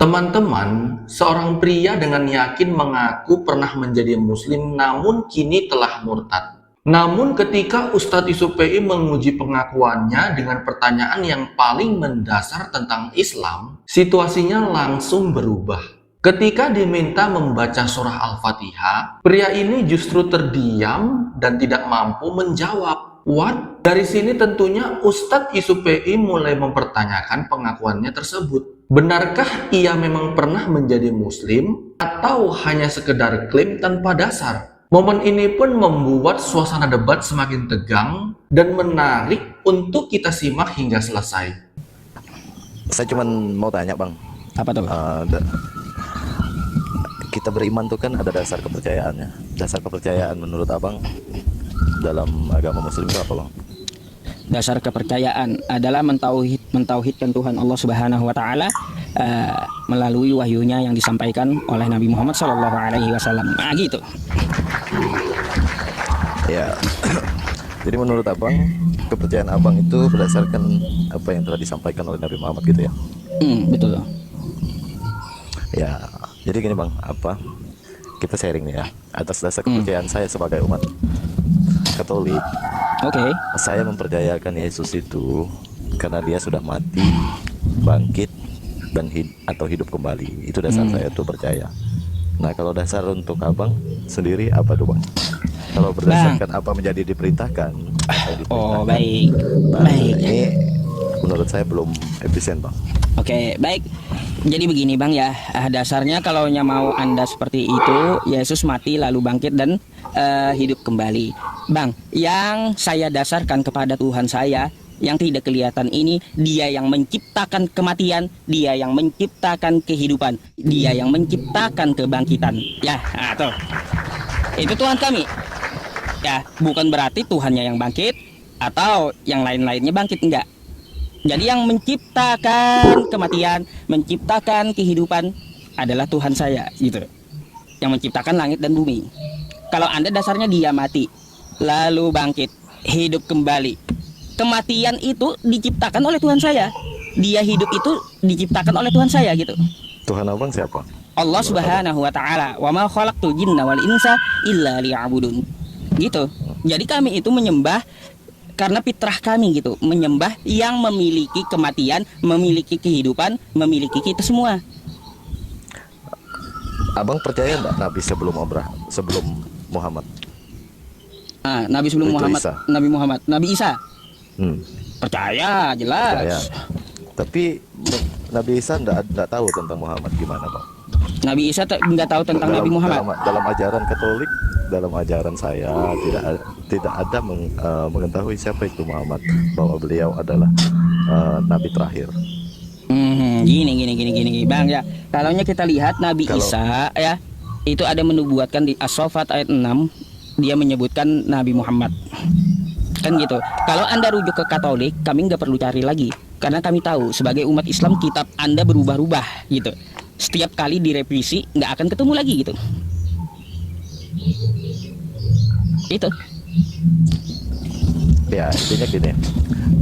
Teman-teman, seorang pria dengan yakin mengaku pernah menjadi muslim namun kini telah murtad. Namun ketika Ustadz Isupi menguji pengakuannya dengan pertanyaan yang paling mendasar tentang Islam, situasinya langsung berubah. Ketika diminta membaca surah Al-Fatihah, pria ini justru terdiam dan tidak mampu menjawab. What? Dari sini tentunya Ustadz Isupi mulai mempertanyakan pengakuannya tersebut. Benarkah ia memang pernah menjadi muslim atau hanya sekedar klaim tanpa dasar? Momen ini pun membuat suasana debat semakin tegang dan menarik untuk kita simak hingga selesai. Saya cuma mau tanya bang, Apa tuh? kita beriman tuh kan ada dasar kepercayaannya. Dasar kepercayaan menurut abang dalam agama muslim itu apa bang? Dasar kepercayaan adalah mentauhidkan Tuhan Allah Subhanahu wa taala melalui wahyunya yang disampaikan oleh Nabi Muhammad sallallahu alaihi wasallam. Nah, gitu. Ya. Jadi menurut abang, kepercayaan abang itu berdasarkan apa yang telah disampaikan oleh Nabi Muhammad gitu ya? Betul. Ya. Jadi gini bang, kita sharing nih ya atas dasar kepercayaan saya sebagai umat Katolik. Oke. Saya mempercayakan Yesus itu karena dia sudah mati, bangkit, dan hidup kembali. Itu dasar saya tuh percaya. Nah kalau dasar untuk abang sendiri apa tuh bang? Kalau berdasarkan apa menjadi diperintahkan? Oh, baik. Nah, Baik. ini menurut saya belum efisien bang. Oke, baik. Jadi begini bang ya, dasarnya kalau mau Anda seperti itu, Yesus mati lalu bangkit dan hidup kembali. Bang, yang saya dasarkan kepada Tuhan saya yang tidak kelihatan ini, dia yang menciptakan kematian, dia yang menciptakan kehidupan, dia yang menciptakan kebangkitan. Ya, tuh. Itu Tuhan kami. Ya, bukan berarti Tuhannya yang bangkit atau yang lain-lainnya bangkit, enggak. Jadi yang menciptakan kematian, menciptakan kehidupan adalah Tuhan saya, gitu. Yang menciptakan langit dan bumi. Kalau Anda dasarnya dia mati, lalu bangkit, hidup kembali. Kematian itu diciptakan oleh Tuhan saya. Dia hidup itu diciptakan oleh Tuhan saya, gitu. Tuhan abang siapa? Allah Subhanahu wa taala, "Wa ma khalaqtul jinna wal insa illa liya'budun." Gitu. Jadi kami itu menyembah karena fitrah kami gitu, menyembah yang memiliki kematian, memiliki kehidupan, memiliki kita semua. Abang percaya enggak Nabi sebelum Muhammad? Nabi sebelum Itu Muhammad, Isa. Nabi Isa. Hmm. Percaya, jelas. Percaya. Tapi Nabi Isa enggak tahu tentang Muhammad gimana bang? Nabi Isa nggak tahu tentang Nabi Muhammad. Dalam ajaran Katolik, dalam ajaran saya tidak ada mengetahui siapa itu Muhammad, bahwa beliau adalah Nabi terakhir. Gini, bang ya. Kalaunya kita lihat Nabi Isa ya, itu ada menubuatkan di As-Saffat ayat 6, dia menyebutkan Nabi Muhammad. Kan gitu. Kalau Anda rujuk ke Katolik, kami nggak perlu cari lagi, karena kami tahu sebagai umat Islam kitab Anda berubah-ubah gitu. Setiap kali direvisi nggak akan ketemu lagi gitu. Itu. Ya intinya gini,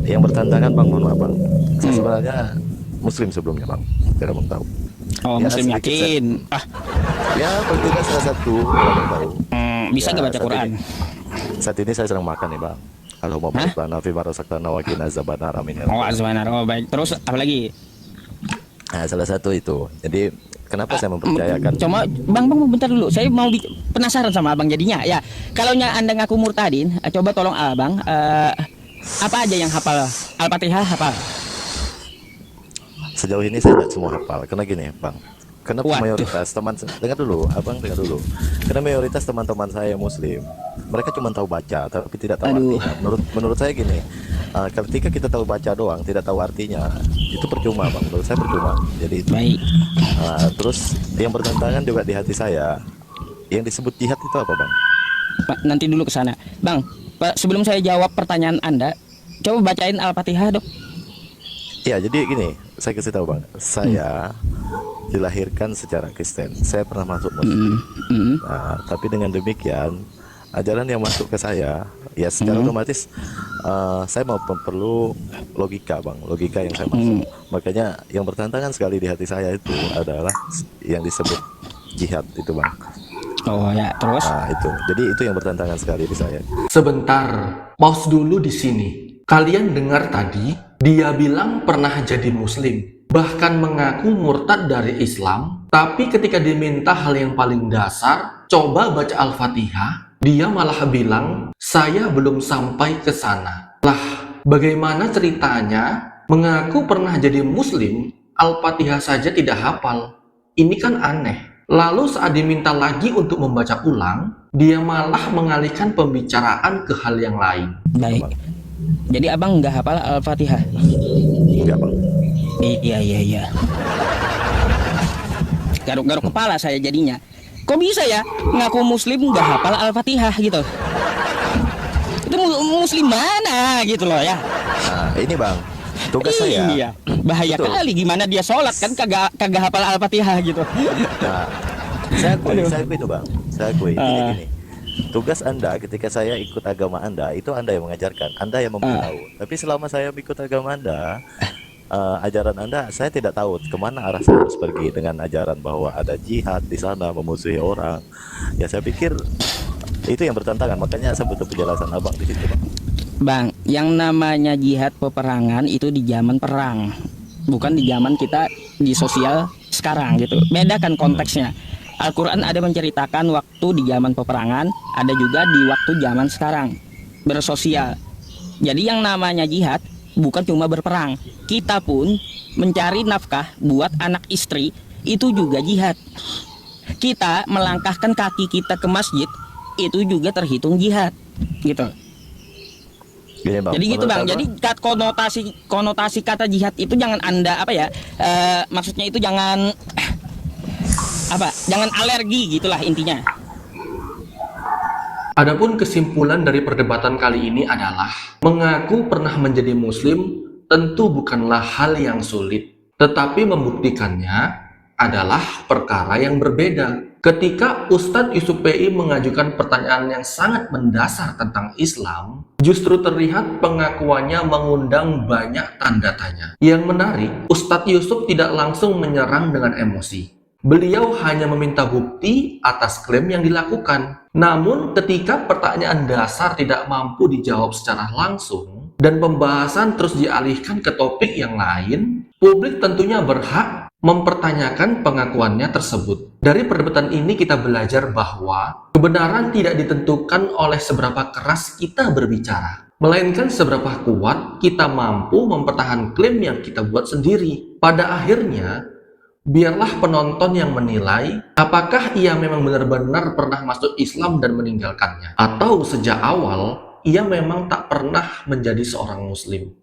yang bertantangan bang, mohon maaf bang, saya sebenarnya Muslim sebelumnya bang, tidak mau tahu. Oh, Ya, Muslim sedikit yakin. Ya paling tidak salah satu orang tahu. Bisa nggak baca Quran? Saat ini saya sedang makan nih bang. Allahumma barik lana fi ma razaqtana wa qina azabannar, amin ya Oh, rabbal alamin. azwanar. Oh, baik. Terus apa lagi? Nah, salah satu itu. Jadi kenapa saya mempercayakan? Cuma bang bentar dulu. Saya mau penasaran sama abang jadinya. Ya, kalau Anda ngaku murtadin, coba tolong abang apa aja yang hafal Al-Fatihah hafal? Sejauh ini saya tidak semua hafal. Karena gini bang, karena Waduh. mayoritas dengar dulu, karena mayoritas teman-teman saya Muslim, mereka cuma tahu baca tapi tidak tahu artinya. Menurut saya gini, ketika kita tahu baca doang tidak tahu artinya, itu percuma bang. Menurut saya percuma. Jadi itu. Baik. Terus yang bertentangan juga di hati saya, yang disebut jihad itu apa bang? Pak, nanti dulu ke sana. Bang, Pak, sebelum saya jawab pertanyaan Anda, coba bacain Al-Fatihah, Dok. Ya jadi gini, saya kasih tahu bang, saya dilahirkan secara Kristen, saya pernah masuk Muslim. Nah, tapi dengan demikian ajaran yang masuk ke saya, ya secara otomatis saya mau perlu logika bang, logika yang saya maksud. Makanya yang bertentangan sekali di hati saya itu adalah yang disebut jihad itu bang. Oh ya, terus? Nah itu, jadi itu yang bertentangan sekali di saya. Sebentar, pause dulu di sini. Kalian dengar tadi, dia bilang pernah jadi muslim, bahkan mengaku murtad dari Islam, tapi ketika diminta hal yang paling dasar, coba baca Al-Fatihah, dia malah bilang, saya belum sampai ke sana. Lah, bagaimana ceritanya mengaku pernah jadi muslim, Al-Fatihah saja tidak hafal? Ini kan aneh. Lalu saat diminta lagi untuk membaca ulang, dia malah mengalihkan pembicaraan ke hal yang lain. Baik. Jadi abang nggak hafal Al-Fatihah? Enggak bang. Iya. Garuk-garuk kepala saya jadinya. Kok bisa ya ngaku muslim nggak hafal Al-Fatihah gitu? Itu muslim mana gitu loh ya? Nah ini bang, tugas saya. Iya. Bahaya Betul. kali gimana dia sholat kan kagak hafal Al-Fatihah gitu. Nah, saya akui itu bang, saya akui. Jadi gini, tugas Anda ketika saya ikut agama Anda, itu Anda yang mengajarkan, Anda yang memberitahu. Tapi selama saya ikut agama Anda, ajaran Anda, saya tidak tahu kemana arah saya harus pergi dengan ajaran bahwa ada jihad di sana, memusuhi orang. Ya saya pikir itu yang bertentangan, makanya saya butuh penjelasan abang di situ bang. Bang, yang namanya jihad peperangan itu di zaman perang, bukan di zaman kita di sosial sekarang gitu. Beda kan konteksnya. Al-Quran ada menceritakan waktu di zaman peperangan, ada juga di waktu zaman sekarang bersosial. Jadi yang namanya jihad bukan cuma berperang. Kita pun mencari nafkah buat anak istri itu juga jihad. Kita melangkahkan kaki kita ke masjid itu juga terhitung jihad gitu. Gini, bang, Jadi gitu menurut bang. abang, Jadi konotasi kata jihad itu jangan Anda maksudnya itu jangan jangan alergi gitulah intinya. Adapun kesimpulan dari perdebatan kali ini adalah mengaku pernah menjadi muslim tentu bukanlah hal yang sulit, tetapi membuktikannya adalah perkara yang berbeda. Ketika Ustadz Yusuf PI mengajukan pertanyaan yang sangat mendasar tentang Islam, justru terlihat pengakuannya mengundang banyak tanda tanya. Yang menarik, Ustadz Yusuf tidak langsung menyerang dengan emosi. Beliau hanya meminta bukti atas klaim yang dilakukan. Namun ketika pertanyaan dasar tidak mampu dijawab secara langsung dan pembahasan terus dialihkan ke topik yang lain, publik tentunya berhak mempertanyakan pengakuannya tersebut. Dari perdebatan ini kita belajar bahwa kebenaran tidak ditentukan oleh seberapa keras kita berbicara, melainkan seberapa kuat kita mampu mempertahankan klaim yang kita buat sendiri. Pada akhirnya, biarlah penonton yang menilai apakah ia memang benar-benar pernah masuk Islam dan meninggalkannya, atau sejak awal ia memang tak pernah menjadi seorang muslim.